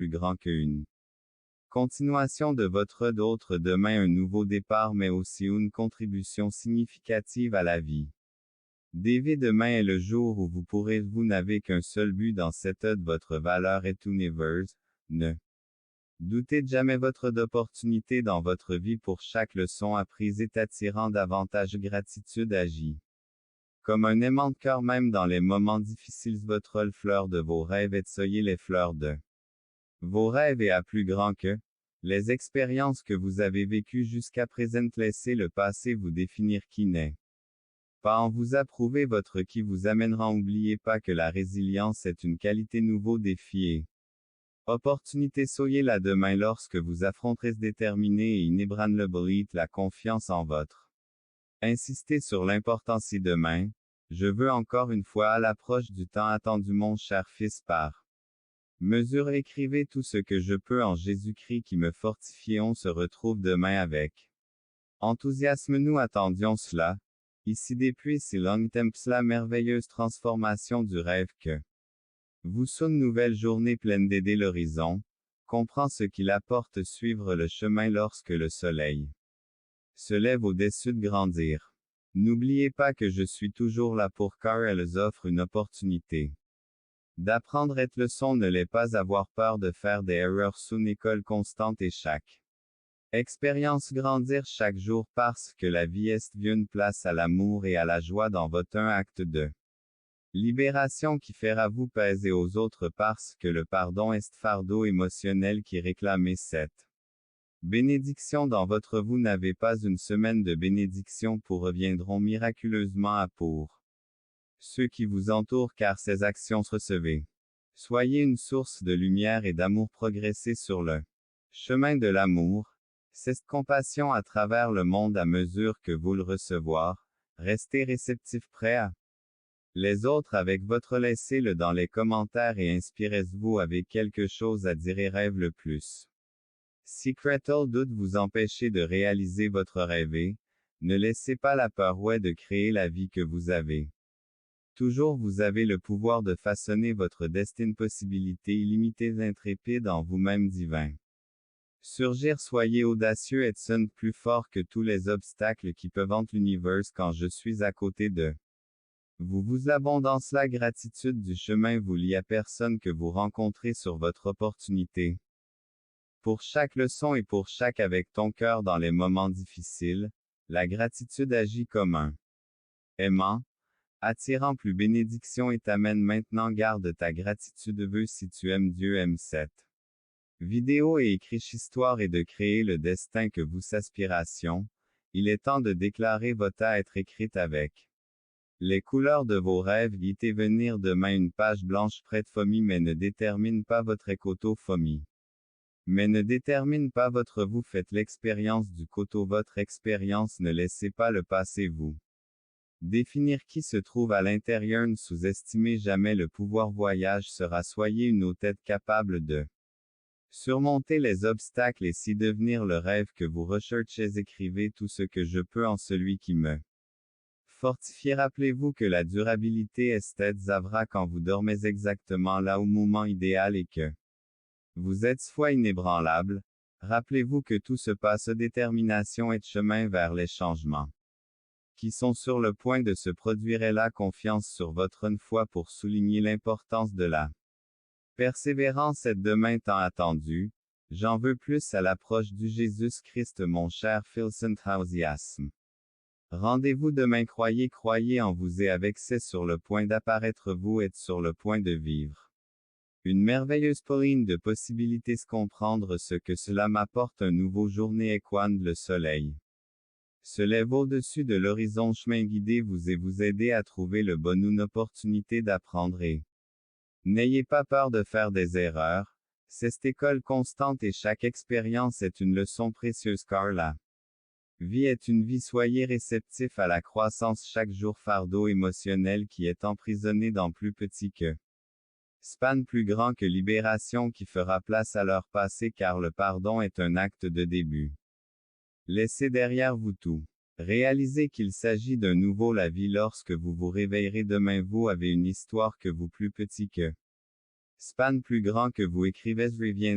plus grand qu'une continuation de votre d'autre demain, un nouveau départ, mais aussi une contribution significative à la vie. Dès demain est le jour où vous n'avez qu'un seul but dans cette œuvre, votre valeur est universe. Ne doutez jamais votre d'opportunité dans votre vie pour chaque leçon apprise est attirant davantage gratitude agit. Comme un aimant de cœur même dans les moments difficiles, votre fleur de vos rêves est soyez les fleurs de vos rêves et à plus grand que les expériences que vous avez vécues jusqu'à présent. Laissez le passé vous définir qui n'est pas en vous approuver votre qui vous amènera. N'oubliez pas que la résilience est une qualité nouveau défi et opportunité. Soyez là demain lorsque vous affronterez déterminé et inébranlable la confiance en votre. Insistez sur l'importance et demain. Je veux encore une fois à l'approche du temps attendu mon cher fils par mesure écrivez tout ce que je peux en Jésus-Christ qui me fortifie. On se retrouve demain avec enthousiasme. Nous attendions cela. Ici depuis si longtemps la merveilleuse transformation du rêve que vous sonne nouvelle journée pleine d'aider l'horizon, comprend ce qu'il apporte suivre le chemin lorsque le soleil se lève au-dessus de grandir. N'oubliez pas que je suis toujours là pour car elles offrent une opportunité d'apprendre et leçon ne l'est pas avoir peur de faire des erreurs sous une école constante et chaque expérience grandir chaque jour parce que la vie est une place à l'amour et à la joie dans votre un acte de libération qui fera vous peser aux autres parce que le pardon est fardeau émotionnel qui réclamait cette bénédiction dans votre vous n'avez pas une semaine de bénédiction pour reviendront miraculeusement à pour ceux qui vous entourent car ces actions recevez. Soyez une source de lumière et d'amour progressez sur le chemin de l'amour. Cette compassion à travers le monde à mesure que vous le recevoir. Restez réceptif prêt à les autres avec votre laissez-le dans les commentaires et inspirez-vous avec quelque chose à dire et rêve le plus. Secretal doute vous empêcher de réaliser votre rêve. Ne laissez pas la peur de créer la vie que vous avez. Toujours vous avez le pouvoir de façonner votre destin possibilité illimitée intrépide en vous-même divin. Surgir soyez audacieux et son plus fort que tous les obstacles qui peuvent entre l'univers quand je suis à côté de vous l'abondance la gratitude du chemin vous lie à personne que vous rencontrez sur votre opportunité. Pour chaque leçon et pour chaque avec ton cœur dans les moments difficiles, la gratitude agit comme un aimant, attirant plus bénédiction et t'amène maintenant garde ta gratitude veut si tu aimes Dieu aime cette vidéo et écrit histoire et de créer le destin que vous aspiration. Il est temps de déclarer votre être écrite avec les couleurs de vos rêves. Guitez venir demain une page blanche près de Fomi mais ne détermine pas votre coteau Fomi. Mais ne détermine pas votre vous faites l'expérience du coteau votre expérience ne laissez pas le passé vous définir qui se trouve à l'intérieur. Ne sous-estimez jamais le pouvoir voyage sera soyez une hôtesse capable de surmonter les obstacles et si devenir le rêve que vous recherchez. Écrivez tout ce que je peux en celui qui me fortifie. Rappelez-vous que la durabilité est zavra quand vous dormez exactement là au moment idéal et que vous êtes foi inébranlable. Rappelez-vous que tout se passe détermination et chemin vers les changements qui sont sur le point de se produire et la confiance sur votre foi pour souligner l'importance de la persévérance est demain tant attendu. J'en veux plus à l'approche du Jésus-Christ mon cher fils enthousiasme. Rendez-vous demain croyez en vous et avec c'est sur le point d'apparaître vous êtes sur le point de vivre une merveilleuse pauline de possibilités comprendre ce que cela m'apporte un nouveau journée et quand le soleil se lève au-dessus de l'horizon chemin guidé vous et vous aider à trouver le bon une opportunité d'apprendre et n'ayez pas peur de faire des erreurs. Cette école constante et chaque expérience est une leçon précieuse car la vie est une vie soyez réceptif à la croissance chaque jour fardeau émotionnel qui est emprisonné dans plus petit que span plus grand que libération qui fera place à leur passé car le pardon est un acte de début. Laissez derrière vous tout. Réalisez qu'il s'agit d'un nouveau la vie lorsque vous vous réveillerez demain vous avez une histoire que vous plus petit que span plus grand que vous écrivez revient